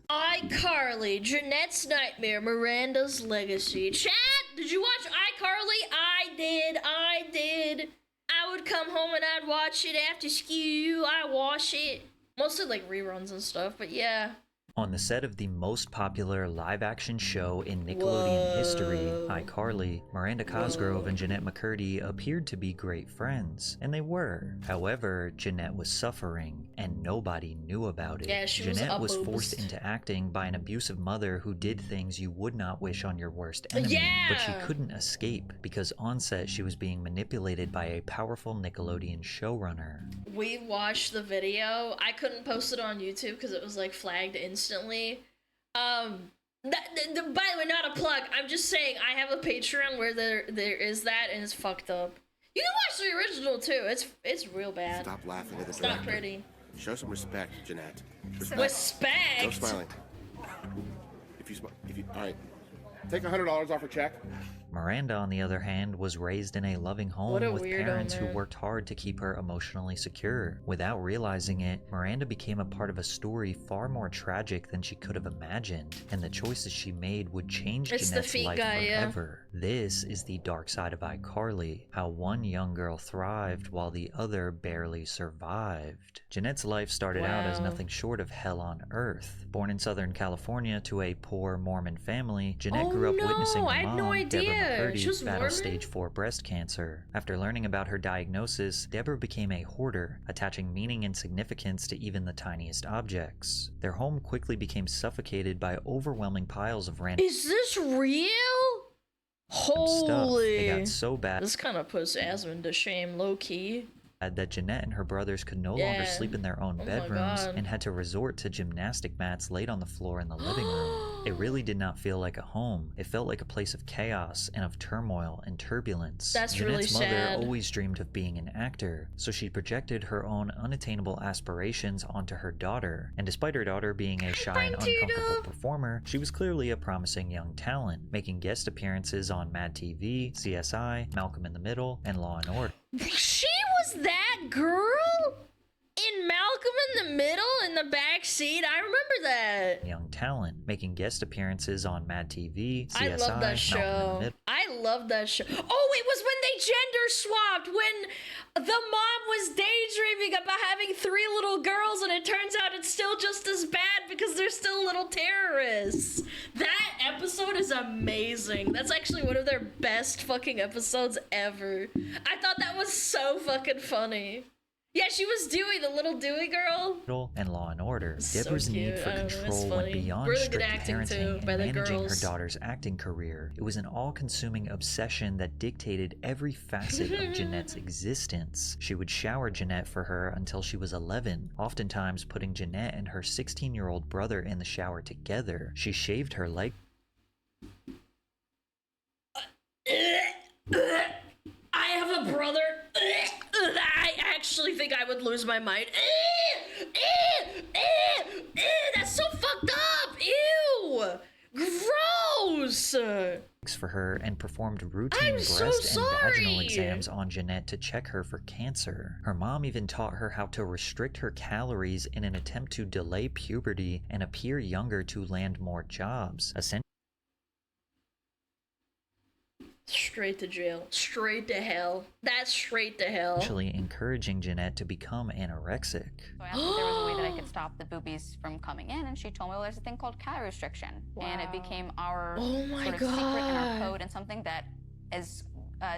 iCarly, Jennette's Nightmare, Miranda's Legacy. Chat, did you watch iCarly? I did. I would come home and I'd watch it after school. I watch it. Mostly like reruns and stuff, but yeah. On the set of the most popular live-action show in Nickelodeon history, iCarly, Miranda Cosgrove and Jennette McCurdy appeared to be great friends, and they were. However, Jennette was suffering, and nobody knew about it. Yeah, Jennette was forced into acting by an abusive mother who did things you would not wish on your worst enemy, but she couldn't escape because on set she was being manipulated by a powerful Nickelodeon showrunner. We watched the video. I couldn't post it on YouTube because it was like flagged instantly. By the way, not a plug. I'm just saying I have a Patreon where there is that, and it's fucked up. You can watch the original too. It's real bad. Stop laughing at this. It's not pretty. Show some respect, Janette. Respect. No smiling. If you all right, take $100 off her check. Miranda, on the other hand, was raised in a loving home with parents who worked hard to keep her emotionally secure. Without realizing it, Miranda became a part of a story far more tragic than she could have imagined, and the choices she made would change Jennette's life forever. This is the dark side of iCarly, how one young girl thrived while the other barely survived. Jennette's life started out as nothing short of hell on earth. Born in Southern California to a poor Mormon family, Jennette grew up witnessing her mom, Deborah McCurdy, battle stage 4 breast cancer. After learning about her diagnosis, Deborah became a hoarder, attaching meaning and significance to even the tiniest objects. Their home quickly became suffocated by overwhelming piles of random Is this real? Holy stuff. It got so bad. This kind of puts Asmund to shame, low-key. That Jennette and her brothers could no longer sleep in their own bedrooms and had to resort to gymnastic mats laid on the floor in the living room. It really did not feel like a home. It felt like a place of chaos and of turmoil and turbulence. That's Jennette's really sad. mother always dreamed of being an actor, so she projected her own unattainable aspirations onto her daughter. And despite her daughter being a shy and uncomfortable performer, she was clearly a promising young talent, making guest appearances on Mad TV, CSI, Malcolm in the Middle, and Law & Order. She was that girl? In Malcolm in the Middle, in the back seat? I remember that. Young talent, making guest appearances on Mad TV, CSI, I love that show. I love that show. Oh, it was when they gender swapped, when the mom was daydreaming about having 3 little girls, and it turns out it's still just as bad because they're still little terrorists. That episode is amazing. That's actually one of their best fucking episodes ever. I thought that was so fucking funny. Yeah, she was Dewey, the little Dewey girl. And Law and Order. So Deborah's need for control went beyond really strict acting parenting and by the managing her girls. daughter's acting career. It was an all-consuming obsession that dictated every facet of Jennette's existence. She would shower Jennette for her until she was 11, oftentimes putting Jennette and her 16-year-old brother in the shower together. She shaved her leg. I have a brother. I actually think I would lose my mind. That's so fucked up. Ew. Gross. For her and performed routine breast and vaginal exams on Jennette to check her for cancer. Her mom even taught her how to restrict her calories in an attempt to delay puberty and appear younger to land more jobs. Straight to jail. Straight to hell. That's straight to hell. Actually encouraging Jennette to become anorexic. So I asked if there was a way that I could stop the boobies from coming in, and she told me, well, there's a thing called calorie restriction. Wow. And it became our sort of secret in our code, and something that, as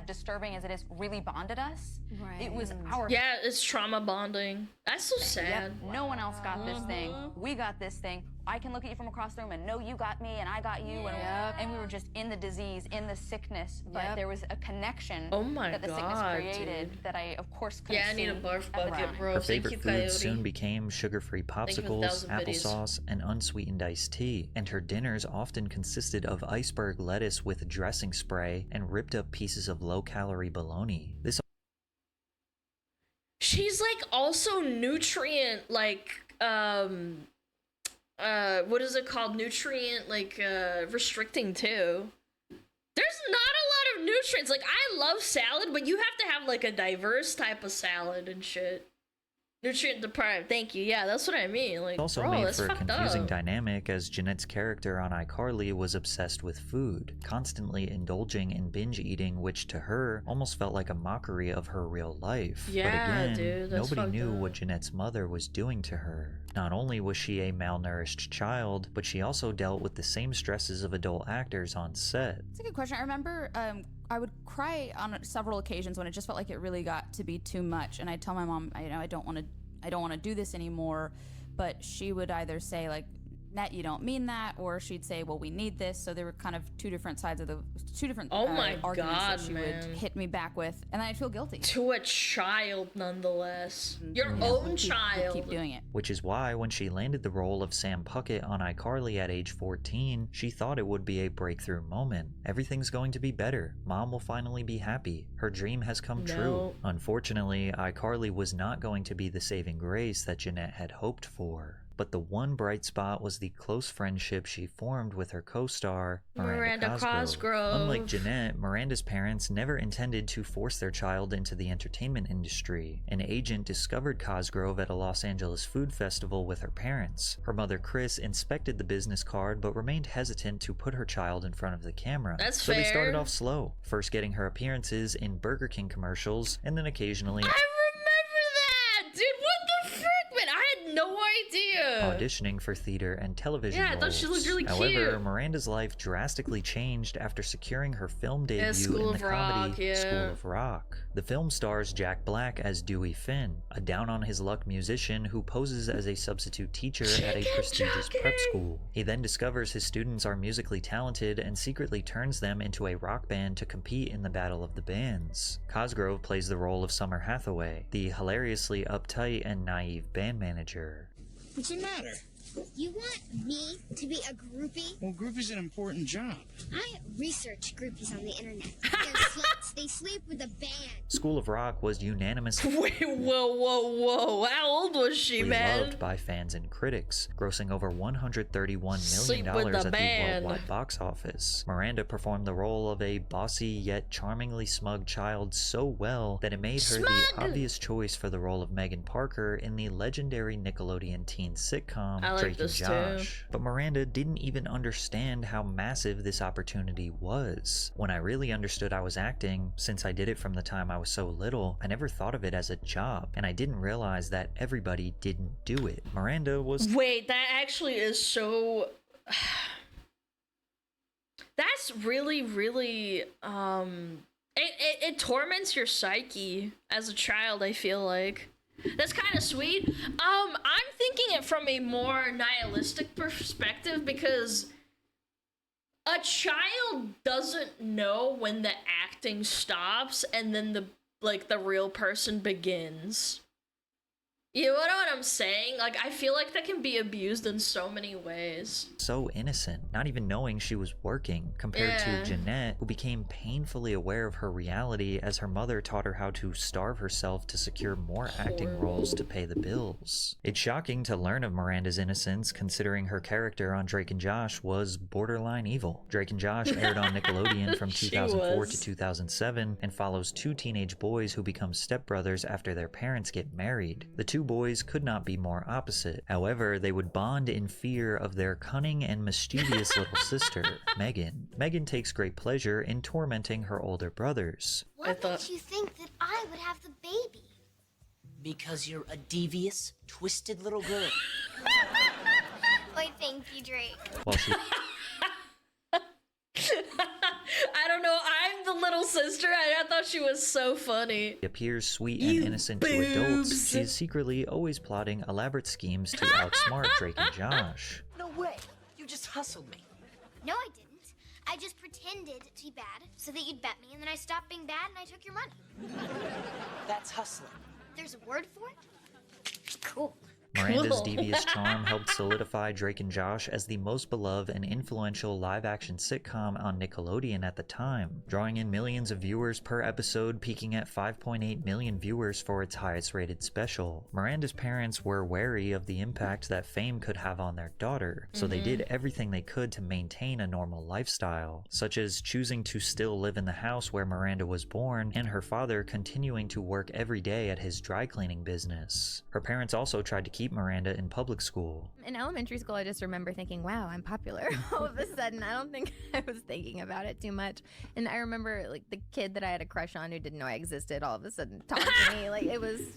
disturbing as it is, really bonded us. Right. It was our... Yeah, it's trauma bonding. That's so sad. Yep. No one else got this thing. We got this thing. I can look at you from across the room and know you got me and I got you. And we were just in the disease, in the sickness. But there was a connection that the sickness created that I, of course, couldn't see. I need a barf bucket, bro. Her favorite food soon became sugar-free popsicles, applesauce, and unsweetened iced tea. And her dinners often consisted of iceberg lettuce with dressing spray and ripped up pieces of low-calorie bologna. She's like also nutrient, like, what is it called? Nutrient, like, restricting too. There's not a lot of nutrients. Like, I love salad, but you have to have, like, a diverse type of salad and shit. Nutrient deprived. Thank you. Yeah, that's what I mean. Like, also bro, made that's for a fucked confusing up. dynamic, as Jeanette's character on iCarly was obsessed with food, constantly indulging in binge eating, which to her almost felt like a mockery of her real life. Yeah, but again, dude, that's nobody fucked knew up. what Jeanette's mother was doing to her. Not only was she a malnourished child, but she also dealt with the same stresses of adult actors on set. It's a good question. I remember I would cry on several occasions when it just felt like it really got to be too much, and I'd tell my mom, I don't want to do this anymore, but she would either say, like, Net, you don't mean that, or she'd say, well, we need this. So there were kind of two different Oh my arguments God, that she man. would hit me back with, and then I'd feel guilty. To a child, nonetheless. Your Yeah, own we'd child. keep doing it. Which is why when she landed the role of Sam Puckett on iCarly at age 14, she thought it would be a breakthrough moment. Everything's going to be better. Mom will finally be happy. Her dream has come true. Unfortunately, iCarly was not going to be the saving grace that Jennette had hoped for. But the one bright spot was the close friendship she formed with her co-star, Miranda Cosgrove. Unlike Jennette, Miranda's parents never intended to force their child into the entertainment industry. An agent discovered Cosgrove at a Los Angeles food festival with her parents. Her mother, Chris, inspected the business card but remained hesitant to put her child in front of the camera. That's so fair. they started off slow, first getting her appearances in Burger King commercials, and then occasionally Dude, what the frick, man? I had no idea. auditioning for theater and television Yeah, I thought she roles. looked really However, cute. Miranda's life drastically changed after securing her film debut School in of the comedy Rock, yeah. School of Rock. The film stars Jack Black as Dewey Finn, a down-on-his-luck musician who poses as a substitute teacher at a prestigious prep school. He then discovers his students are musically talented and secretly turns them into a rock band to compete in the Battle of the Bands. Cosgrove plays the role of Summer Hathaway, the hilariously uptight and naive band manager. What's the matter? You want me to be a groupie? Well, groupie's an important job. I research groupies on the internet. They're sluts. They sleep with a band. School of Rock was unanimously Wait, whoa. How old was she, man? loved by fans and critics, grossing over $131 Sleep million with at the the band. worldwide box office. Miranda performed the role of a bossy yet charmingly smug child so well that it made her the obvious choice for the role of Megan Parker in the legendary Nickelodeon teen sitcom I like Drake and this too. Josh. But Miranda didn't even understand how massive this opportunity was. When I really understood I was acting, since I did it from the time I was so little, I never thought of it as a job, and I didn't realize that everybody didn't do it. Miranda was Wait, that actually is so... That's really, really, it torments your psyche as a child, I feel like. That's kind of sweet. I'm thinking it from a more nihilistic perspective because a child doesn't know when the acting stops and then the real person begins. You know what I'm saying? Like, I feel like that can be abused in so many ways. so innocent, not even knowing she was working, compared to Jennette, who became painfully aware of her reality as her mother taught her how to starve herself to secure more acting roles to pay the bills. It's shocking to learn of Miranda's innocence, considering her character on Drake and Josh was borderline evil. Drake and Josh aired on Nickelodeon from 2004 to 2007 and follows two teenage boys who become stepbrothers after their parents get married. The two boys could not be more opposite. However, they would bond in fear of their cunning and mischievous little sister, Megan. Megan takes great pleasure in tormenting her older brothers. What makes you think that I would have the baby? Because you're a devious, twisted little girl. Why, thank you, Drake. While she I don't know, I'm the little sister. I thought she was so funny. appears sweet and innocent to adults, she is secretly always plotting elaborate schemes to outsmart Drake and Josh. No way. You just hustled me. No, I didn't. I just pretended to be bad so that you'd bet me, and then I stopped being bad and I took your money. That's hustling. There's a word for it? Cool. Miranda's devious charm helped solidify Drake and Josh as the most beloved and influential live-action sitcom on Nickelodeon at the time, drawing in millions of viewers per episode, peaking at 5.8 million viewers for its highest-rated special. Miranda's parents were wary of the impact that fame could have on their daughter, so they did everything they could to maintain a normal lifestyle, such as choosing to still live in the house where Miranda was born, and her father continuing to work every day at his dry cleaning business. Her parents also tried to keep Miranda in public school. In elementary school, I just remember thinking, wow, I'm popular. All of a sudden, I don't think I was thinking about it too much. And I remember like the kid that I had a crush on who didn't know I existed all of a sudden talked to me. Like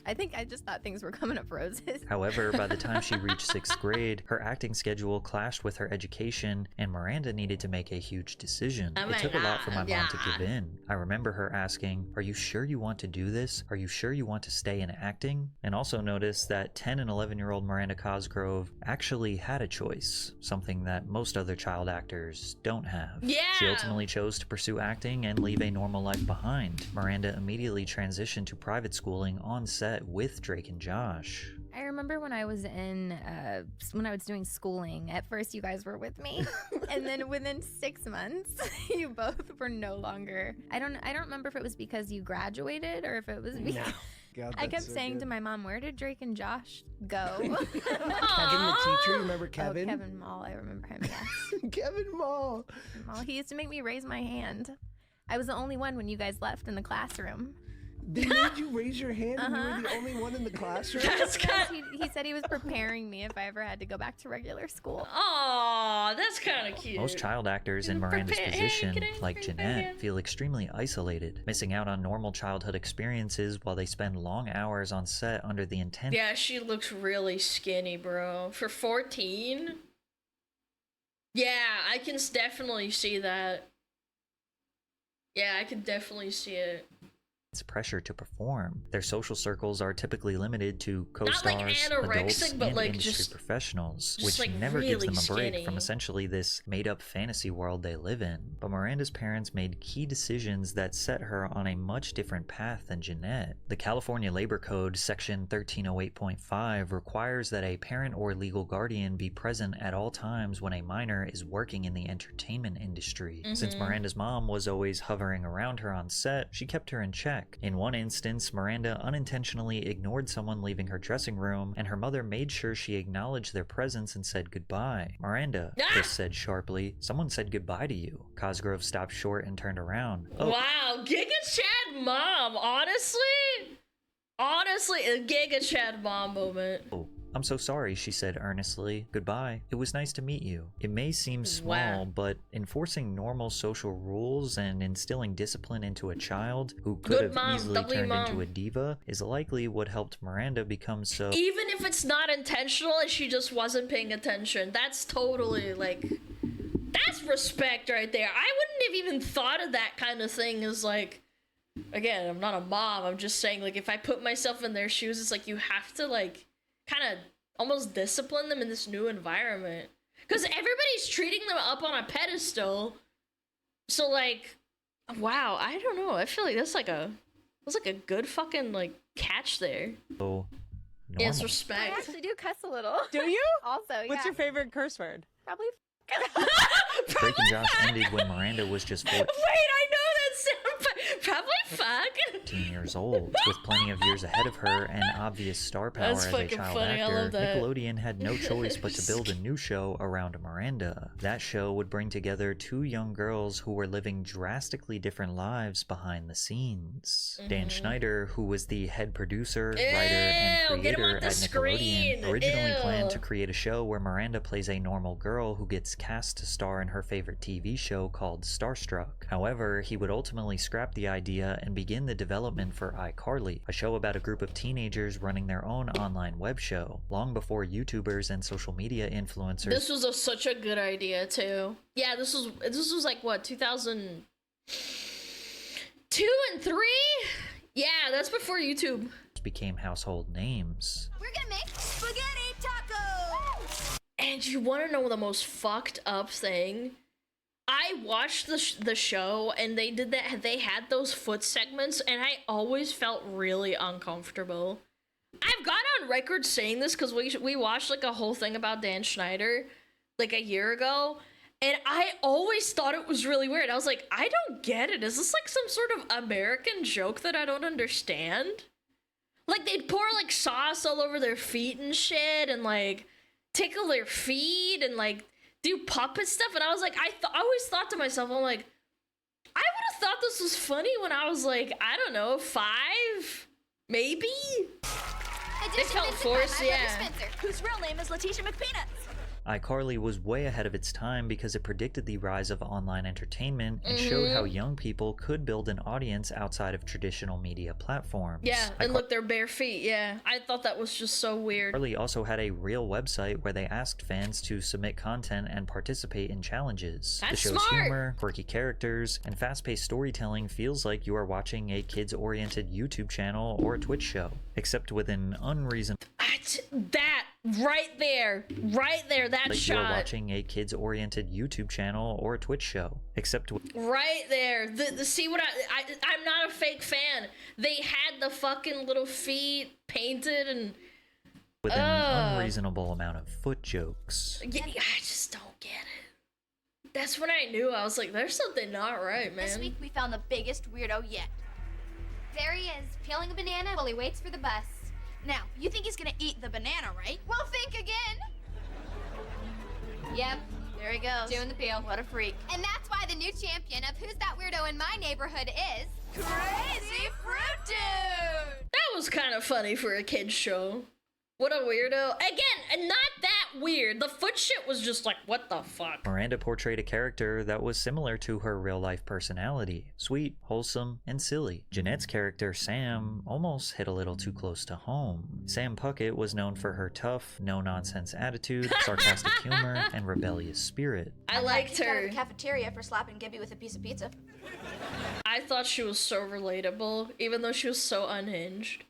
I think I just thought things were coming up roses. However, by the time she reached 6th grade, her acting schedule clashed with her education, and Miranda needed to make a huge decision. It took a lot for my mom to give in. I remember her asking, "Are you sure you want to do this? Are you sure you want to stay in acting?" And also noticed that 10 and 11-year-old Miranda Cosgrove actually had a choice, something that most other child actors don't have. Yeah. She ultimately chose to pursue acting and leave a normal life behind. Miranda immediately transitioned to private schooling on set with Drake and Josh. I remember when I was doing schooling, at first you guys were with me, and then within 6 months, you both were no longer. I don't remember if it was because you graduated or if it was because... God, I kept saying to my mom, "Where did Drake and Josh go?" Kevin the teacher, you remember Kevin? Oh, Kevin Mall, I remember him, yes. Kevin Mall. He used to make me raise my hand. I was the only one when you guys left in the classroom. They made you raise your hand and you were the only one in the classroom? He said he was preparing me if I ever had to go back to regular school. Aw, that's kind of cute. Most child actors in Miranda's position, like Jennette, feel extremely isolated, missing out on normal childhood experiences while they spend long hours on set under the intense... Yeah, she looks really skinny, bro. For 14? Yeah, I can definitely see that. Yeah, I can definitely see it. pressure to perform. Their social circles are typically limited to co-stars, adults, and industry professionals, which like never really gives them a break skinny from essentially this made-up fantasy world they live in. But Miranda's parents made key decisions that set her on a much different path than Janette. The California Labor Code, Section 1308.5, requires that a parent or legal guardian be present at all times when a minor is working in the entertainment industry. Since Miranda's mom was always hovering around her on set, she kept her in check. In one instance, Miranda unintentionally ignored someone leaving her dressing room, and her mother made sure she acknowledged their presence and said goodbye. "Miranda," Chris said sharply, "someone said goodbye to you." Cosgrove stopped short and turned around. "Oh." Wow, Giga Chad mom, honestly, a Giga Chad mom moment. "Oh, I'm so sorry," she said earnestly. "Goodbye. It was nice to meet you." It may seem small, but enforcing normal social rules and instilling discipline into a child who could have easily turned into a diva is likely what helped Miranda become so... Even if it's not intentional and she just wasn't paying attention, that's totally, like, that's respect right there. I wouldn't have even thought of that kind of thing as, like, again, I'm not a mom, I'm just saying, like, if I put myself in their shoes, it's like you have to, like, kind of almost discipline them in this new environment, because everybody's treating them up on a pedestal. So, like, wow, I don't know, I feel like that's like a good fucking, like, catch there. Oh, it's respect. I actually do cuss a little. Do you? Also, yeah. What's your favorite curse word? Probably. Drake and Josh ended when Miranda was just 14. Wait, I know that sound. Probably fuck. 15 years old. With plenty of years ahead of her and obvious star power That's as a child funny. I actor, love that. Nickelodeon had no choice but to build a new show around Miranda. That show would bring together two young girls who were living drastically different lives behind the scenes. Dan Schneider, who was the head producer, writer, and creator at Nickelodeon, originally planned to create a show where Miranda plays a normal girl who gets cast to star in her favorite TV show called Starstruck. However, he would ultimately scrap the idea and begin the development for iCarly, a show about a group of teenagers running their own online web show, long before YouTubers and social media influencers. This was such a good idea too. Yeah, this was like what, 2002 and 3? Yeah, that's before YouTube became household names. We're gonna make spaghetti tacos! And you want to know the most fucked up thing? I watched the show and they did that. They had those foot segments and I always felt really uncomfortable. I've gone on record saying this because we watched like a whole thing about Dan Schneider like a year ago, and I always thought it was really weird. I was like, I don't get it. Is this like some sort of American joke that I don't understand? Like, they'd pour like sauce all over their feet and shit, and like tickle their feet and like do puppet stuff, and I was like, I always thought to myself, I'm like, I would have thought this was funny when I was like, I don't know, 5, maybe. It felt forced, yeah. Spencer, whose real name is Letitia McPeanuts. iCarly was way ahead of its time because it predicted the rise of online entertainment and showed how young people could build an audience outside of traditional media platforms. Yeah, and look, their bare feet, yeah. I thought that was just so weird. iCarly also had a real website where they asked fans to submit content and participate in challenges. That's the show's smart. humor, quirky characters, and fast-paced storytelling feels like you are watching a kids-oriented YouTube channel or a Twitch show, except with an unreasonable... That right there, that like shot. You are watching a kids-oriented YouTube channel or a Twitch show, except with... Right there. See what I'm not a fake fan. They had the fucking little feet painted and... with an unreasonable amount of foot jokes. Yeah, I just don't get it. That's when I knew. I was like, there's something not right, man. This week we found the biggest weirdo yet. There he is, peeling a banana while he waits for the bus. Now, you think he's gonna eat the banana, right? Well, think again. Yep, there he goes. Doing the peel. What a freak. And that's why the new champion of Who's That Weirdo in My Neighborhood is... Crazy Fruit Dude! That was kind of funny for a kid's show. What a weirdo. Again, not that weird. The foot shit was just like, what the fuck? Miranda portrayed a character that was similar to her real-life personality. Sweet, wholesome, and silly. Jennette's character, Sam, almost hit a little too close to home. Sam Puckett was known for her tough, no-nonsense attitude, sarcastic humor, and rebellious spirit. I liked her. Out of the cafeteria for slapping Gibby with a piece of pizza. I thought she was so relatable, even though she was so unhinged.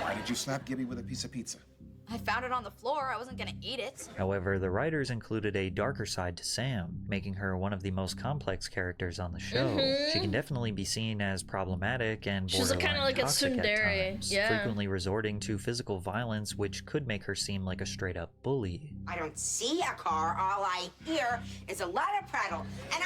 Why did you slap Gibby with a piece of pizza? I found it on the floor. I wasn't gonna eat it. However, the writers included a darker side to Sam, making her one of the most complex characters on the show. She can definitely be seen as problematic and borderline kind of like toxic a tsundere, at times, yeah. frequently resorting to physical violence, which could make her seem like a straight-up bully. I don't see a car. All I hear is a lot of prattle, and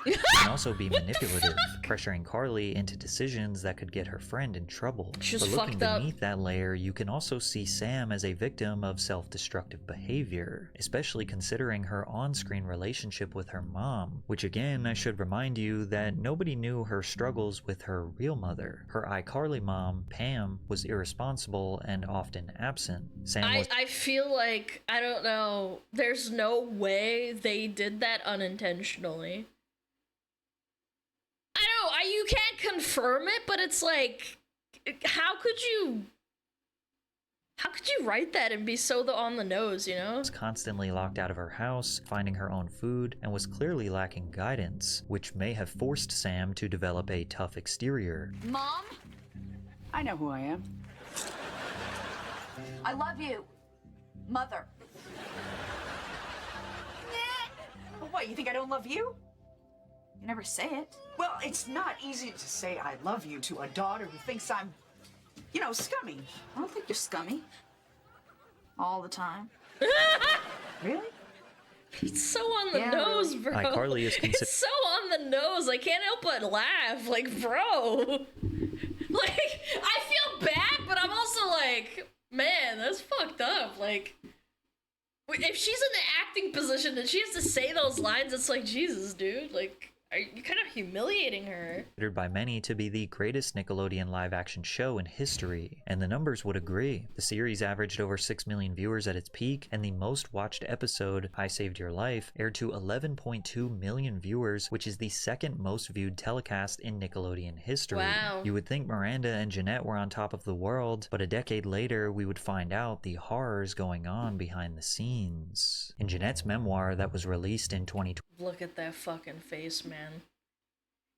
She can also be manipulative, pressuring Carly into decisions that could get her friend in trouble. She was but looking fucked up. beneath that layer, you can also see Sam as a victim of self-destructive behavior, especially considering her on-screen relationship with her mom, which again, I should remind you that nobody knew her struggles with her real mother. Her iCarly mom, Pam, was irresponsible and often absent. I feel like, I don't know, there's no way they did that unintentionally. I know, you can't confirm it, but it's like, how could you write that and be so on the nose, you know? Was constantly locked out of her house, finding her own food, and was clearly lacking guidance, which may have forced Sam to develop a tough exterior. Mom? I know who I am. I love you. Mother. What, you think I don't love you? You never say it. Well, it's not easy to say I love you to a daughter who thinks I'm, you know, scummy. I don't think you're scummy. All the time. Really? It's so on the nose, bro. iCarly is considered. It's so on the nose. I can't help but laugh. Like, bro. Like, I feel bad, but I'm also like, man, that's fucked up. Like, if she's in the acting position and she has to say those lines, it's like, Jesus, dude. Like, you're kind of humiliating her. Considered by many to be the greatest Nickelodeon live-action show in history, and the numbers would agree. The series averaged over 6 million viewers at its peak, and the most-watched episode, I Saved Your Life, aired to 11.2 million viewers, which is the second most-viewed telecast in Nickelodeon history. Wow. You would think Miranda and Janette were on top of the world, but a decade later, we would find out the horrors going on behind the scenes. In Janette's memoir that was released in 2020, Look at that fucking face, man.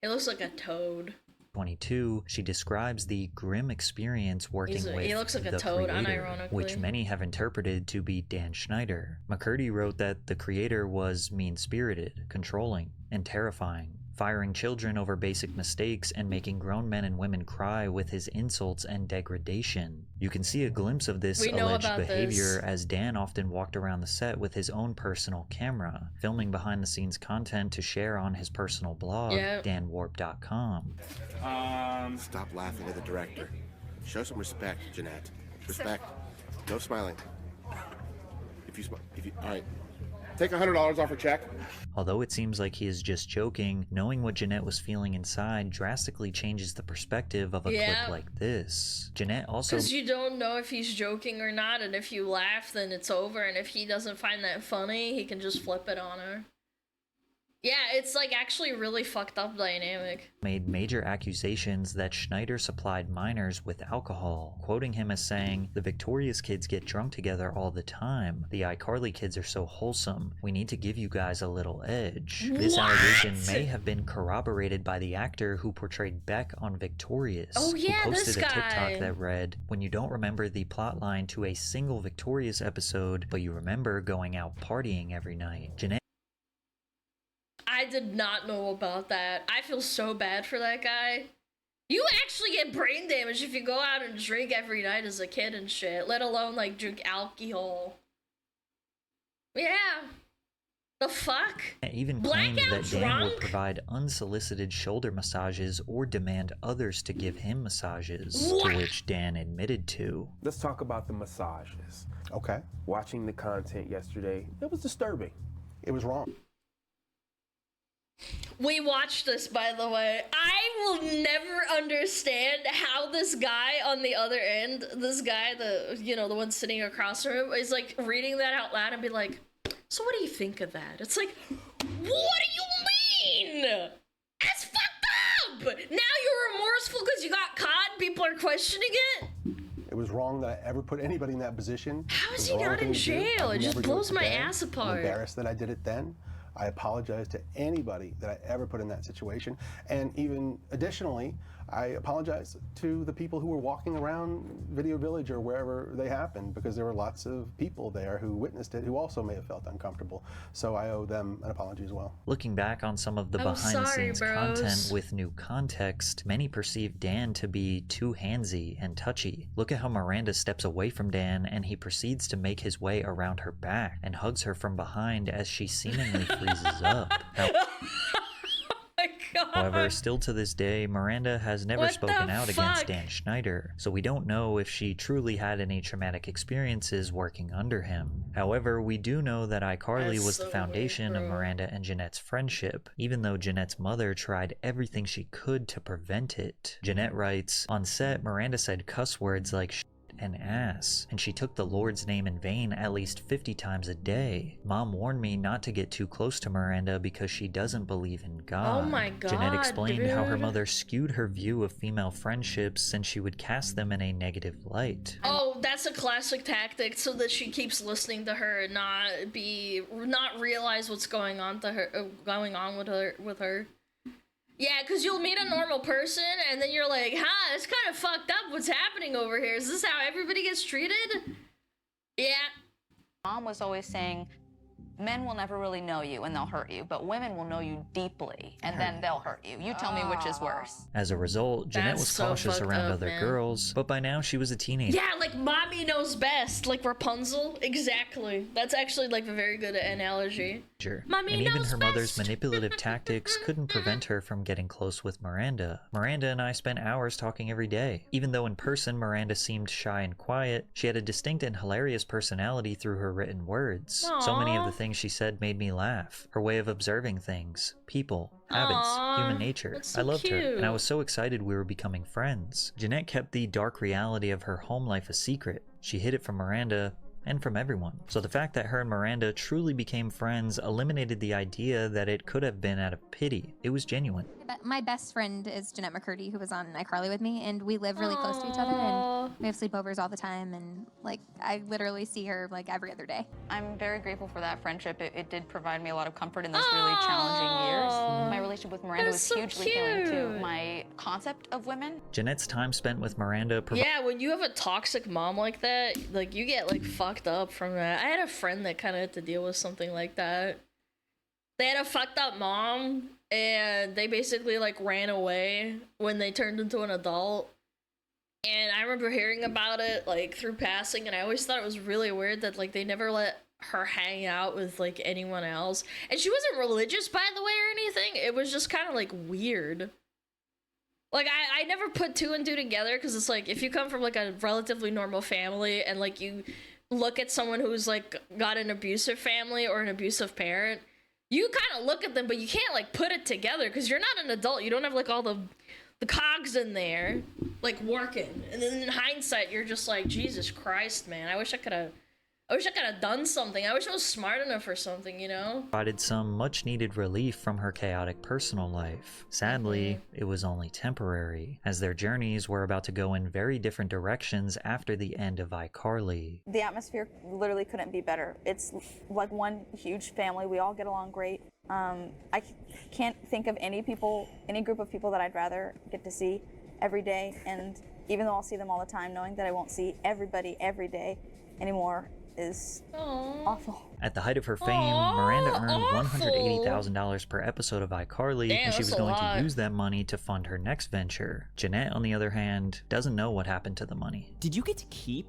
It looks like a toad. 22, she describes the grim experience working with he looks like a the toad, creator, unironically. which many have interpreted to be Dan Schneider. McCurdy wrote that the creator was mean-spirited, controlling, and terrifying, firing children over basic mistakes and making grown men and women cry with his insults and degradation. You can see a glimpse of this alleged behavior as Dan often walked around the set with his own personal camera, filming behind-the-scenes content to share on his personal blog, danwarp.com. Stop laughing at the director. Show some respect, Janette. Respect. No smiling. All right. Take $100 off her check. Although it seems like he is just joking, knowing what Janette was feeling inside drastically changes the perspective of a clip like this. Janette also... Because you don't know if he's joking or not, and if you laugh, then it's over, and if he doesn't find that funny, he can just flip it on her. Yeah, it's like actually a really fucked up dynamic. Made major accusations that Schneider supplied minors with alcohol, quoting him as saying, "The Victorious kids get drunk together all the time. The iCarly kids are so wholesome. We need to give you guys a little edge." This allegation may have been corroborated by the actor who portrayed Beck on Victorious, who posted a TikTok that read, "When you don't remember the plotline to a single Victorious episode, but you remember going out partying every night." Janette I did not know about that. I feel so bad for that guy. You actually get brain damage if you go out and drink every night as a kid and shit, let alone like drink alcohol. Yeah. The fuck? Even claimed that Dan would provide unsolicited shoulder massages or demand others to give him massages, to which Dan admitted to. Let's talk about the massages. Okay. Watching the content yesterday, it was disturbing. It was wrong. We watched this, by the way. I will never understand how this guy on the other end, this guy, the one sitting across from him, is like reading that out loud and be like, "So what do you think of that?" It's like, what do you mean? That's fucked up! Now you're remorseful because you got caught and people are questioning it? It was wrong that I ever put anybody in that position. How is he not in jail? It just blows my ass apart. I'm embarrassed that I did it then. I apologize to anybody that I ever put in that situation. And even additionally, I apologize to the people who were walking around Video Village or wherever they happened, because there were lots of people there who witnessed it who also may have felt uncomfortable. So I owe them an apology as well. Looking back on some of the behind-the-scenes content with new context, many perceive Dan to be too handsy and touchy. Look at how Miranda steps away from Dan and he proceeds to make his way around her back and hugs her from behind as she seemingly freezes up. However, still to this day, Miranda has never spoken out against Dan Schneider, so we don't know if she truly had any traumatic experiences working under him. However, we do know that iCarly was the foundation of Miranda and Janette's friendship, even though Janette's mother tried everything she could to prevent it. Janette writes, "On set, Miranda said cuss words like shit and ass, and she took the Lord's name in vain at least 50 times a day. Mom warned me not to get too close to Miranda because she doesn't believe in God." Oh my God, Janette explained how her mother skewed her view of female friendships since she would cast them in a negative light. Oh, that's a classic tactic, so that she keeps listening to her and not realize what's going on with her. Yeah, because you'll meet a normal person, and then you're like, it's kind of fucked up what's happening over here. Is this how everybody gets treated? Yeah. Mom was always saying, men will never really know you and they'll hurt you, but women will know you deeply and then they'll hurt you. You tell me which is worse. As a result, Janette was cautious around other girls, but by now she was a teenager. Yeah, like mommy knows best, like Rapunzel. Exactly. That's actually like a very good analogy. And even her mother's manipulative tactics couldn't prevent her from getting close with Miranda. Miranda and I spent hours talking every day. Even though in person Miranda seemed shy and quiet, she had a distinct and hilarious personality through her written words. Aww. So many of the things she said made me laugh. Her way of observing things, people, habits, human nature. So I loved her, cute. and I was so excited we were becoming friends. Janette kept the dark reality of her home life a secret. She hid it from Miranda and from everyone. So the fact that her and Miranda truly became friends eliminated the idea that it could have been out of pity. It was genuine. My best friend is Jennette McCurdy, who was on iCarly with me, and we live really close to each other, and we have sleepovers all the time, and like I literally see her like every other day. I'm very grateful for that friendship. It did provide me a lot of comfort in those really challenging years. My relationship with Miranda was hugely healing to my concept of women. Janette's time spent with Miranda Yeah, when you have a toxic mom like that, like you get like fucked up from that. I had a friend that kind of had to deal with something like that. They had a fucked up mom, and they basically like ran away when they turned into an adult. And I remember hearing about it like through passing, and I always thought it was really weird that like they never let her hang out with like anyone else. And she wasn't religious, by the way, or anything. It was just kind of like weird. Like I never put two and two together, because it's like if you come from like a relatively normal family and like you look at someone who's like got an abusive family or an abusive parent, you kind of look at them, but you can't like put it together because you're not an adult. You don't have like all the cogs in there like working, and then in hindsight you're just like, Jesus Christ, man, I wish I could have done something. I wish I was smart enough for something, you know? Provided some much needed relief from her chaotic personal life. Sadly, it was only temporary, as their journeys were about to go in very different directions after the end of iCarly. The atmosphere literally couldn't be better. It's like one huge family. We all get along great. I can't think of any group of people that I'd rather get to see every day. And even though I'll see them all the time, knowing that I won't see everybody every day anymore is awful. At the height of her fame, Miranda earned $180,000 per episode of iCarly, and she was going to use that money to fund her next venture. Jennette, on the other hand, doesn't know what happened to the money. Did you get to keep?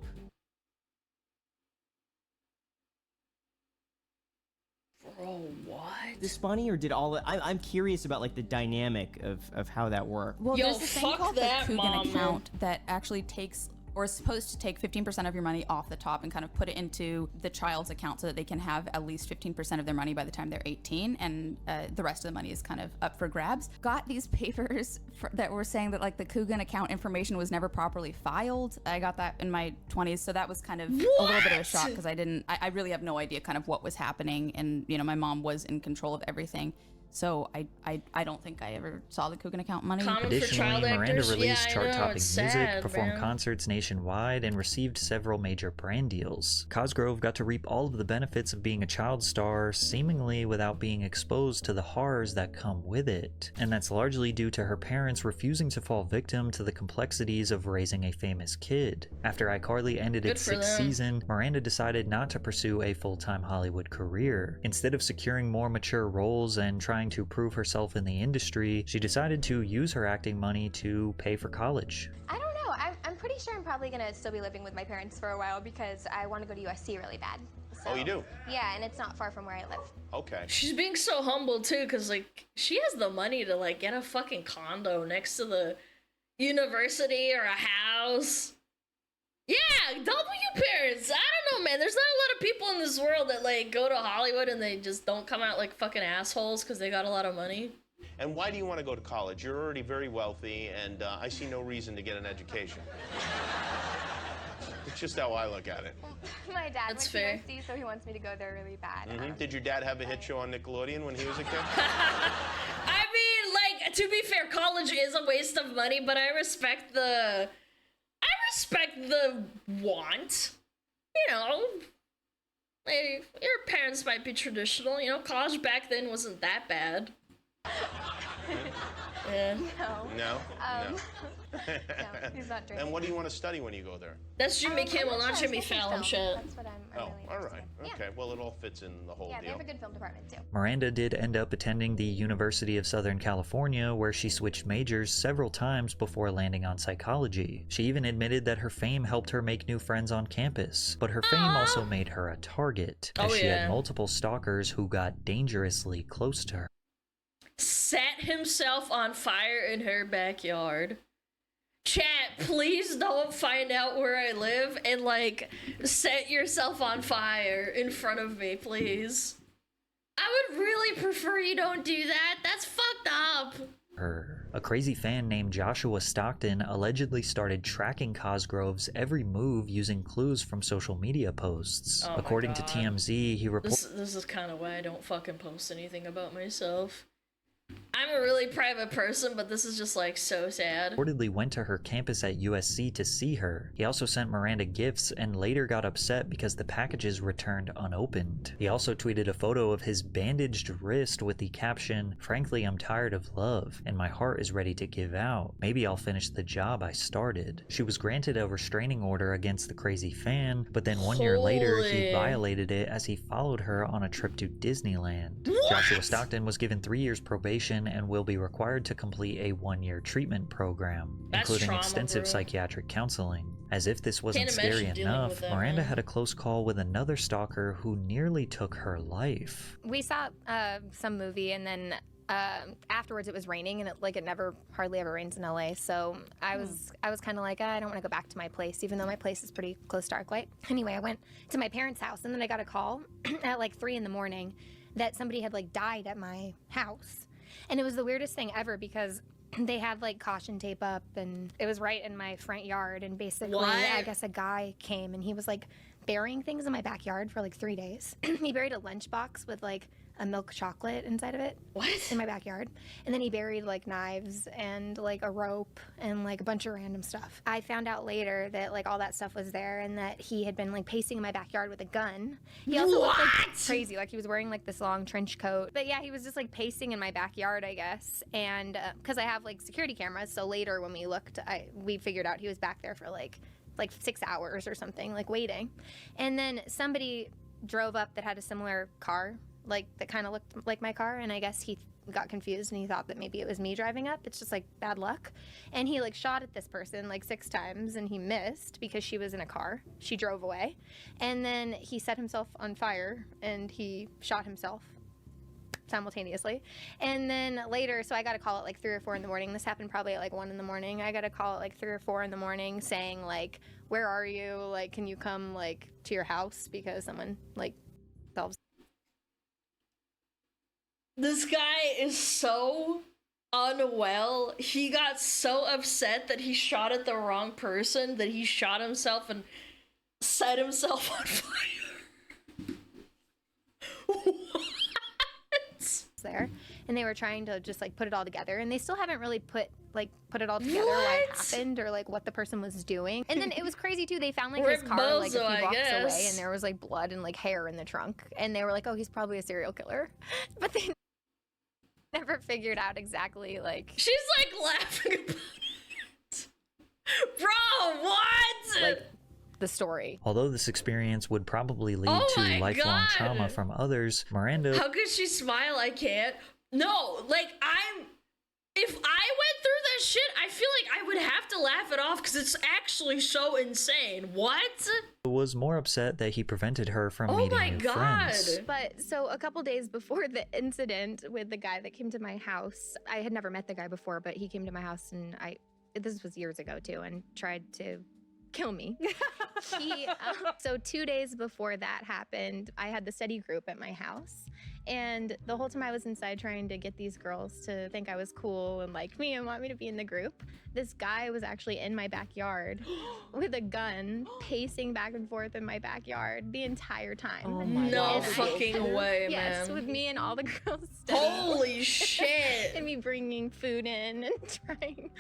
Bro, what? This money, or did all I'm curious about like the dynamic of how that worked. Well, there's this thing called the Coogan account that actually takes, or is supposed to take 15% of your money off the top and kind of put it into the child's account so that they can have at least 15% of their money by the time they're 18, and the rest of the money is kind of up for grabs. Got these papers that were saying that like the Coogan account information was never properly filed. I got that in my 20s, so that was kind of a little bit of a shock, because I really have no idea kind of what was happening, and you know, my mom was in control of everything. So I don't think I ever saw the Coogan account money. Additionally, Miranda released chart-topping music, performed concerts nationwide, and received several major brand deals. Cosgrove got to reap all of the benefits of being a child star, seemingly without being exposed to the horrors that come with it. And that's largely due to her parents refusing to fall victim to the complexities of raising a famous kid. After iCarly ended its 6th season, Miranda decided not to pursue a full-time Hollywood career. Instead of securing more mature roles and trying to prove herself in the industry, she decided to use her acting money to pay for college. I don't know. I'm pretty sure I'm probably gonna still be living with my parents for a while because I want to go to USC really bad. So, oh, you do? Yeah, and it's not far from where I live. Okay. She's being so humble too, because like she has the money to like get a fucking condo next to the university or a house. Yeah, W parents. I don't know, man. There's not a lot of people in this world that like go to Hollywood and they just don't come out like fucking assholes because they got a lot of money. And why do you want to go to college? You're already very wealthy, and I see no reason to get an education. It's just how I look at it. My dad That's went fair. to USC, so he wants me to go there really bad. Did your dad have a hit show on Nickelodeon when he was a kid? I mean, like, to be fair, college is a waste of money, but I respect the want. You know, like, your parents might be traditional. You know, college back then wasn't that bad. Yeah. No. No? No, he's not drinking. And what do you want to study when you go there? That's Jimmy Kimmel, not Jimmy Fallon shit. That's what I'm Oh, really all right. in. Okay, well, it all fits in the whole Yeah, they deal. have a good film department too. Miranda did end up attending the University of Southern California, where she switched majors several times before landing on psychology. She even admitted that her fame helped her make new friends on campus, but her fame also made her a target, as she had multiple stalkers who got dangerously close to her. Set himself on fire in her backyard. Chat, please don't find out where I live and like set yourself on fire in front of me, please. I would really prefer you don't do that. That's fucked up. A crazy fan named Joshua Stockton allegedly started tracking Cosgrove's every move using clues from social media posts. Oh According to TMZ, he reported this is kind of why I don't fucking post anything about myself. I'm a really private person, but this is just like so sad. Reportedly went to her campus at USC to see her. He also sent Miranda gifts and later got upset because the packages returned unopened. He also tweeted a photo of his bandaged wrist with the caption, "Frankly, I'm tired of love, and my heart is ready to give out. Maybe I'll finish the job I started." She was granted a restraining order against the crazy fan, but then 1 year later, he violated it as he followed her on a trip to Disneyland. What? Joshua Stockton was given 3 years probation probation and will be required to complete a 1-year treatment program, including extensive psychiatric counseling. As if this wasn't scary enough, Miranda had a close call with another stalker who nearly took her life. We saw some movie, and then afterwards it was raining, and it never hardly ever rains in LA. So I was kind of like, I don't want to go back to my place, even though my place is pretty close to Arclight. Anyway, I went to my parents' house, and then I got a call at 3 in the morning that somebody had died at my house, and it was the weirdest thing ever because they had caution tape up, and it was right in my front yard, and basically I guess a guy came and he was burying things in my backyard for 3 days. He buried a lunchbox with a milk chocolate inside of it. What? In my backyard. And then he buried knives and a rope and a bunch of random stuff. I found out later that all that stuff was there, and that he had been pacing in my backyard with a gun. He also looked crazy, he was wearing this long trench coat. But yeah, he was just pacing in my backyard, I guess. And because I have security cameras, so later when we looked, we figured out he was back there for 6 hours or something, waiting. And then somebody drove up that had a similar car, that kind of looked like my car, and I guess he got confused and he thought that maybe it was me driving up. It's just bad luck. And he shot at this person 6 times, and he missed because she was in a car. She drove away. And then he set himself on fire, and he shot himself simultaneously. And then later, so I got a call at 3 or 4 in the morning. This happened probably at 1 in the morning. I got a call at 3 or 4 in the morning saying where are you? Can you come to your house because someone fell. This guy is so unwell. He got so upset that he shot at the wrong person that he shot himself and set himself on fire. What? There, and they were trying to just put it all together, and they still haven't really put it all together, why it happened or what the person was doing. And then it was crazy too, they found his car a few blocks away, and there was blood and hair in the trunk, and they were oh, he's probably a serial killer. But they never figured out exactly she's laughing about it. Bro, what? The story. Although this experience would probably lead to lifelong trauma from others, Miranda... How could she smile? I can't. No, if I went through this shit, I feel I would have to laugh it off because it's actually so insane. What? Was more upset that he prevented her from meeting new friends. But so a couple days before the incident with the guy that came to my house, I had never met the guy before, but he came to my house, and this was years ago too, and tried to kill me. So 2 days before that happened, I had the study group at my house, and the whole time I was inside trying to get these girls to think I was cool and like me and want me to be in the group, this guy was actually in my backyard with a gun, pacing back and forth in my backyard the entire time. Oh my God. No fucking way, yes, man. with me and all the girls studying. Holy shit. And me bringing food in and trying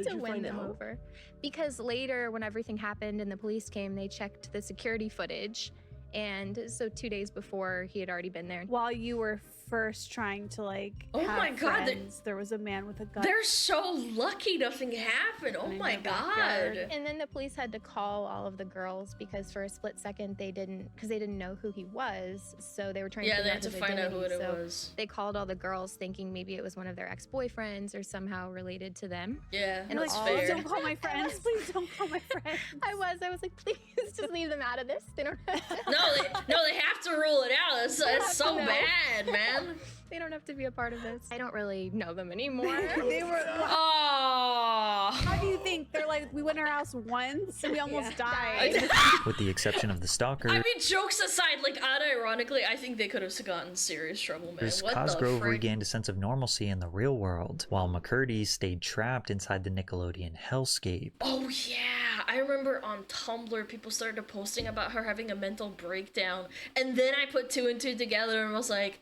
to win them over. Because later, when everything happened and the police came, they checked the security footage. And so 2 days before, he had already been there. While you were first trying to oh have my God, friends, there was a man with a gun. They're so lucky nothing happened. Oh my God. And then the police had to call all of the girls because for a split second they didn't know who he was. So they were trying to figure out his identity. Find out who it was. They called all the girls thinking maybe it was one of their ex-boyfriends or somehow related to them. Yeah, and that's fair. Don't call my friends. Please don't call my friends. I was like, please just leave them out of this. They don't have to. No, they have to rule it out. That's so bad, man. They don't have to be a part of this. I don't really know them anymore. They were. Oh. How do you think? They're like, we went to our house once and we almost died. With the exception of the stalker. I mean, jokes aside, unironically, I think they could have gotten serious trouble, man. What Cosgrove the frick? regained a sense of normalcy in the real world, while McCurdy stayed trapped inside the Nickelodeon hellscape. Oh yeah, I remember on Tumblr, people started posting about her having a mental breakdown, and then I put 2 and 2 together and was like,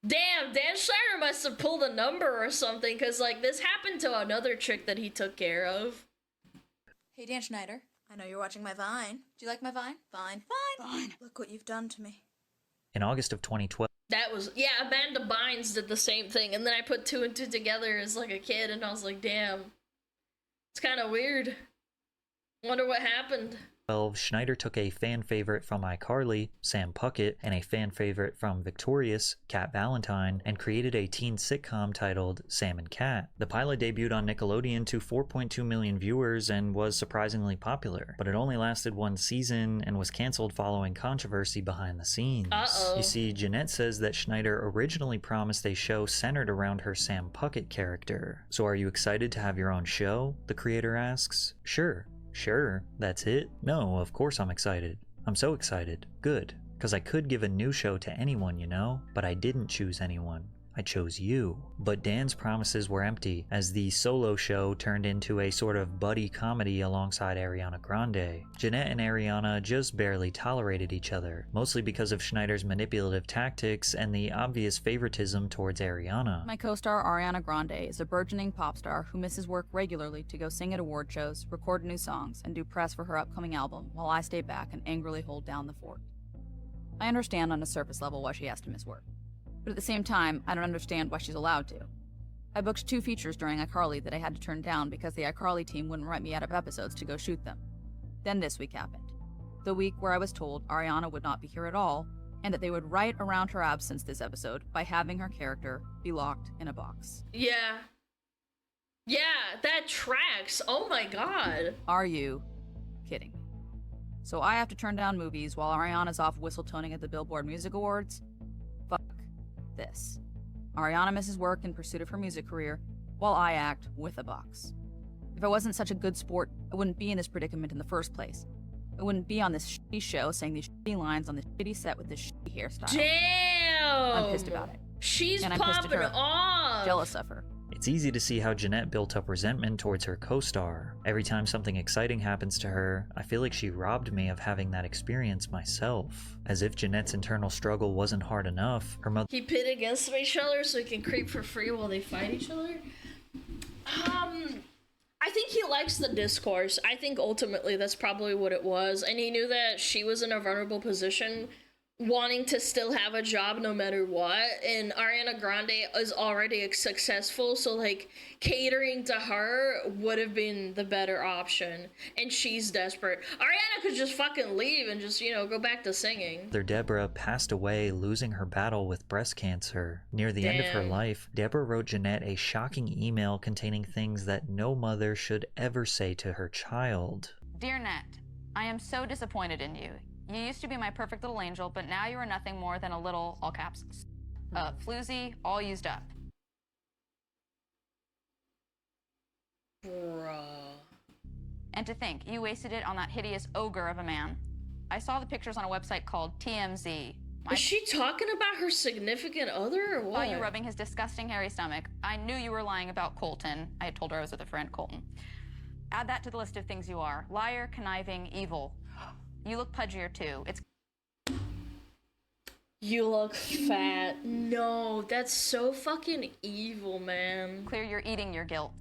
damn, Dan Schneider must have pulled a number or something, because, this happened to another chick that he took care of. Hey, Dan Schneider. I know you're watching my Vine. Do you like my Vine? Vine. Look what you've done to me. In August of 2012... That was... Yeah, Amanda Bynes did the same thing, and then I put 2 and 2 together as, a kid, and I was like, damn. It's kind of weird. Wonder what happened. Schneider took a fan favorite from iCarly, Sam Puckett, and a fan favorite from Victorious, Cat Valentine, and created a teen sitcom titled Sam and Cat. The pilot debuted on Nickelodeon to 4.2 million viewers and was surprisingly popular, but it only lasted one season and was canceled following controversy behind the scenes. You see, Jennette says that Schneider originally promised a show centered around her Sam Puckett character. So are you excited to have your own show? The creator asks. Sure, that's it? No, of course I'm excited. I'm so excited. Good. Because I could give a new show to anyone, you know? But I didn't choose anyone. I chose you. But Dan's promises were empty, as the solo show turned into a sort of buddy comedy alongside Ariana Grande. Janette and Ariana just barely tolerated each other, mostly because of Schneider's manipulative tactics and the obvious favoritism towards Ariana. My co-star Ariana Grande is a burgeoning pop star who misses work regularly to go sing at award shows, record new songs, and do press for her upcoming album, while I stay back and angrily hold down the fort. I understand on a surface level why she has to miss work. But at the same time, I don't understand why she's allowed to. I booked 2 features during iCarly that I had to turn down because the iCarly team wouldn't write me out of episodes to go shoot them. Then this week happened. The week where I was told Ariana would not be here at all, and that they would write around her absence this episode by having her character be locked in a box. Yeah, that tracks. Oh my god. Are you kidding me? So I have to turn down movies while Ariana's off whistle-toning at the Billboard Music Awards? Fuck this. Ariana misses work in pursuit of her music career, while I act with a box. If I wasn't such a good sport, I wouldn't be in this predicament in the first place. I wouldn't be on this shitty show saying these shitty lines on this shitty set with this shitty hairstyle. Damn! I'm pissed about it. She's and I'm pissed popping at her. off! Jealous of her. It's easy to see how Jennette built up resentment towards her co-star. Every time something exciting happens to her, I feel like she robbed me of having that experience myself. As if Jennette's internal struggle wasn't hard enough, her mother— He pit against each other so he can creep for free while they fight each other? I think he likes the discourse. I think ultimately that's probably what it was. And he knew that she was in a vulnerable position, wanting to still have a job no matter what, and Ariana Grande is already successful, so like catering to her would have been the better option, and she's desperate. Ariana could just fucking leave and just, you know, go back to singing. Deborah passed away, losing her battle with breast cancer. Near the end of her life, Deborah wrote Jennette a shocking email containing things that no mother should ever say to her child. Dear Net, I am so disappointed in you. You used to be my perfect little angel, but now you are nothing more than a little, all caps, floozy, all used up. Bruh. And to think, you wasted it on that hideous ogre of a man. I saw the pictures on a website called TMZ. Is she talking about her significant other or what? Saw you rubbing his disgusting hairy stomach. I knew you were lying about Colton. I had told her I was with a friend, Colton. Add that to the list of things you are. Liar, conniving, evil. You look pudgier too. You look fat. No, that's so fucking evil, man. Clear you're eating your guilt.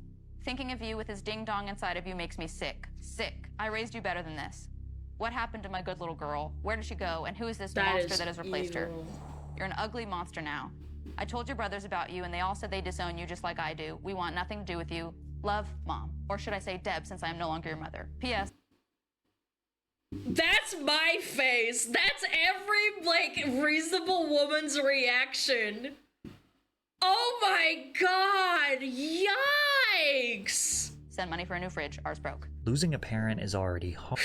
Thinking of you with his ding-dong inside of you makes me sick. Sick. I raised you better than this. What happened to my good little girl? Where did she go? And who is this monster that has replaced her? You're an ugly monster now. I told your brothers about you, and they all said they disown you just like I do. We want nothing to do with you. Love, Mom. Or should I say Deb, since I am no longer your mother. P.S. That's my face. That's every, like, reasonable woman's reaction. Oh my god! Yikes! Send money for a new fridge. Ours broke. Losing a parent is already hard.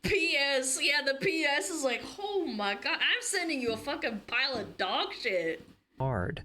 P.S. Yeah, the P.S. is like, oh my god, I'm sending you a fucking pile of dog shit.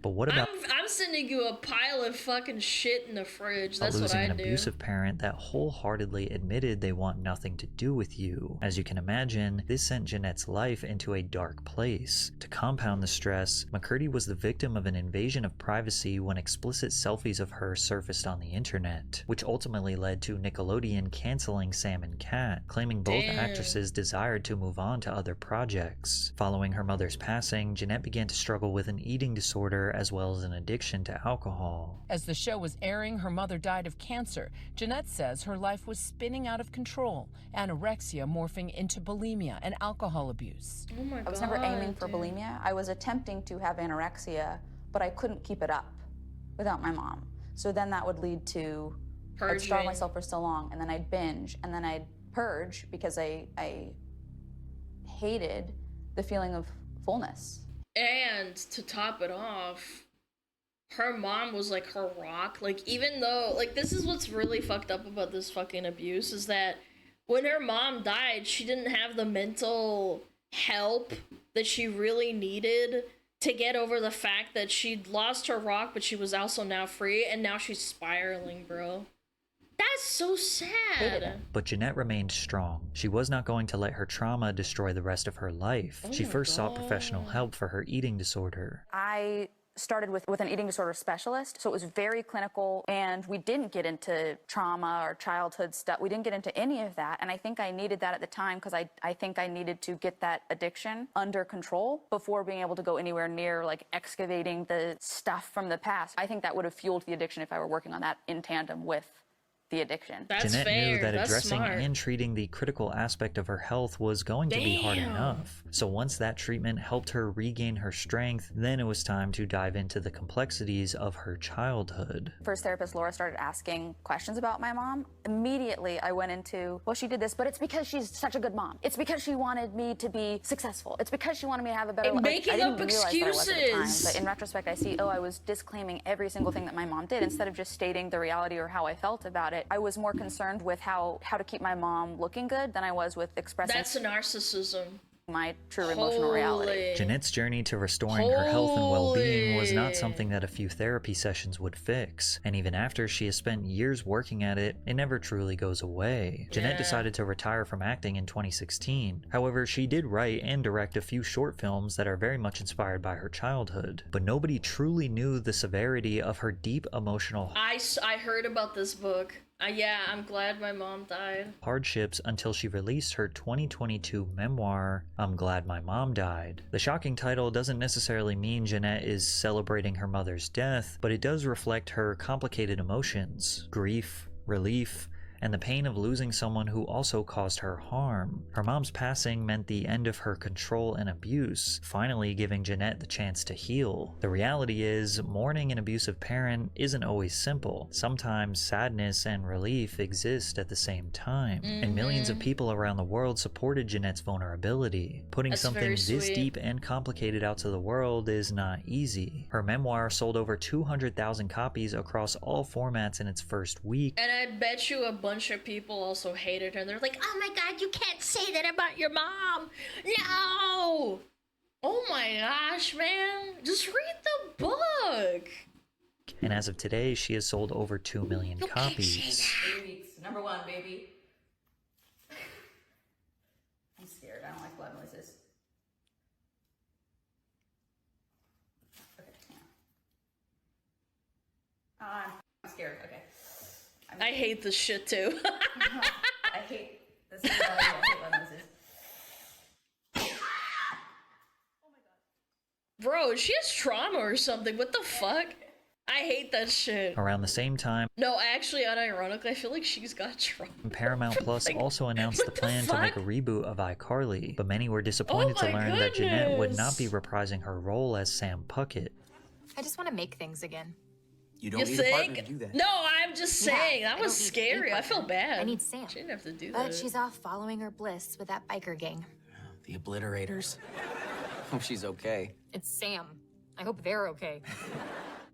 But what about I'm sending you a pile of fucking shit in the fridge. That's what I do. Losing an abusive parent that wholeheartedly admitted they want nothing to do with you. As you can imagine, this sent Jennette's life into a dark place. To compound the stress, McCurdy was the victim of an invasion of privacy when explicit selfies of her surfaced on the internet, which ultimately led to Nickelodeon canceling Sam and Cat, claiming both actresses desired to move on to other projects. Following her mother's passing, Jennette began to struggle with an eating disorder as well as an addiction to alcohol. As the show was airing, her mother died of cancer. Jennette says her life was spinning out of control, anorexia morphing into bulimia and alcohol abuse. Oh my god. I was never aiming for bulimia. I was attempting to have anorexia, but I couldn't keep it up without my mom. So then that would lead to I'd starve myself for so long, and then I'd binge, and then I'd purge because I hated the feeling of fullness. And to top it off, her mom was like her rock. Like, even though, like, this is what's really fucked up about this fucking abuse, is that when her mom died, she didn't have the mental help that she really needed to get over the fact that she'd lost her rock, but she was also now free, and now she's spiraling, bro. That's so sad. But Janette remained strong. She was not going to let her trauma destroy the rest of her life. She first sought professional help for her eating disorder. I started with an eating disorder specialist, so it was very clinical, and we didn't get into trauma or childhood stuff. We didn't get into any of that, and I think I needed that at the time because I think I needed to get that addiction under control before being able to go anywhere near, like, excavating the stuff from the past. I think that would have fueled the addiction if I were working on that in tandem with the addiction. Janette knew that addressing and treating the critical aspect of her health was going to be hard enough. So once that treatment helped her regain her strength, then it was time to dive into the complexities of her childhood. First therapist Laura started asking questions about my mom. Immediately I went into, well, she did this, but it's because she's such a good mom. It's because she wanted me to be successful. It's because she wanted me to have a better life. Making up excuses. At the time, but in retrospect, I see, oh, I was disclaiming every single thing that my mom did instead of just stating the reality or how I felt about it. I was more concerned with how to keep my mom looking good than I was with expressing. That's a narcissism. My true emotional reality. Janette's journey to restoring her health and well-being was not something that a few therapy sessions would fix, and even after she has spent years working at it, it never truly goes away. Janette decided to retire from acting in 2016. However, she did write and direct a few short films that are very much inspired by her childhood, but nobody truly knew the severity of her deep emotional I heard about this book. Yeah, I'm glad my mom died. hardships until she released her 2022 memoir, I'm Glad My Mom Died. The shocking title doesn't necessarily mean Janette is celebrating her mother's death, but it does reflect her complicated emotions, grief, relief, and the pain of losing someone who also caused her harm. Her mom's passing meant the end of her control and abuse, finally giving Janette the chance to heal. The reality is, mourning an abusive parent isn't always simple. Sometimes sadness and relief exist at the same time, and millions of people around the world supported Janette's vulnerability. Putting something this deep and complicated out to the world is not easy. Her memoir sold over 200,000 copies across all formats in its first week. And I bet you a bunch of people also hated her. They're like, oh my god, you can't say that about your mom. No! Oh my gosh, man. Just read the book. And as of today, she has sold over 2 million copies. Number one, baby. I'm scared. I don't like blood noises. Okay, I'm scared. Okay. I hate this shit too. I hate this. I hate blood noises. Bro, she has trauma or something. What the fuck? I hate that shit. Around the same time, No, actually, unironically, I feel like she's got trauma. Paramount Plus also announced the plan to make a reboot of iCarly, but many were disappointed to learn that Janette would not be reprising her role as Sam Puckett. I just want to make things again. You don't need a partner to do that. No, I'm just saying. That I was don't need scary. a I feel partner. bad. I need Sam. She didn't have to do But that. she's off following her bliss with that biker gang. The obliterators. Hope she's okay. It's Sam. I hope they're okay.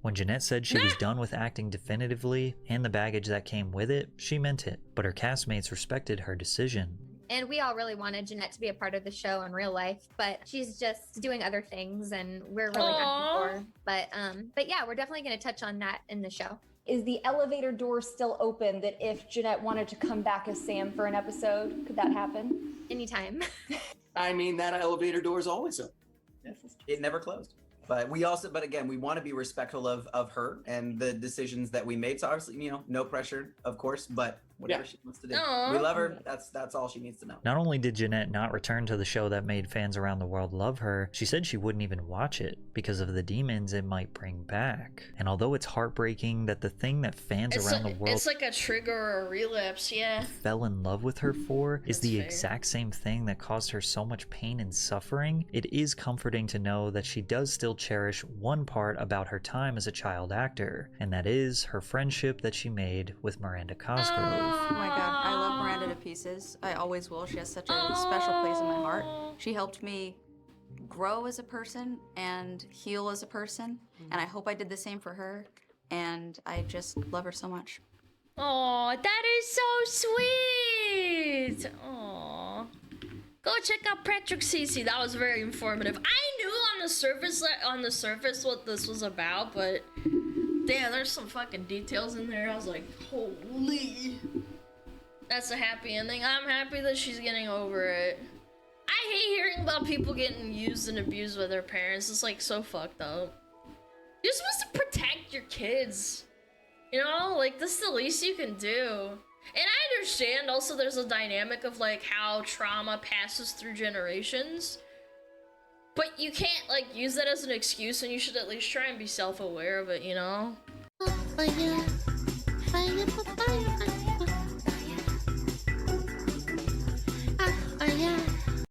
When Janette said she was done with acting definitively and the baggage that came with it, she meant it, but her castmates respected her decision. And we all really wanted Janette to be a part of the show in real life, but she's just doing other things, and we're really happy for her. But yeah, we're definitely going to touch on that in the show. Is the elevator door still open that if Janette wanted to come back as Sam for an episode, could that happen? Anytime. I mean, that elevator door is always open. It never closed. But again, we want to be respectful of her and the decisions that we made. So obviously, no pressure, of course, but whatever she wants to do. Aw. We love her. That's all she needs to know. Not only did Jennette not return to the show that made fans around the world love her, she said she wouldn't even watch it because of the demons it might bring back. And although it's heartbreaking that the thing that fans around the world It's like a trigger or a relapse, yeah. fell in love with her for is the fair. exact same thing that caused her so much pain and suffering, it is comforting to know that she does still cherish one part about her time as a child actor, and that is her friendship that she made with Miranda Cosgrove. Oh my god, I love Miranda to pieces. I always will. She has such a special place in my heart. She helped me grow as a person and heal as a person, and I hope I did the same for her, and I just love her so much. Oh, that is so sweet. Oh, go check out Patrick Cece. That was very informative. I knew on the surface what this was about, but damn, there's some fucking details in there. I was like, holy. That's a happy ending. I'm happy that she's getting over it. I hate hearing about people getting used and abused by their parents. It's like so fucked up. You're supposed to protect your kids. You know, like, this is the least you can do. And I understand also there's a dynamic of, like, how trauma passes through generations. But you can't, like, use that as an excuse, and you should at least try and be self-aware of it, you know?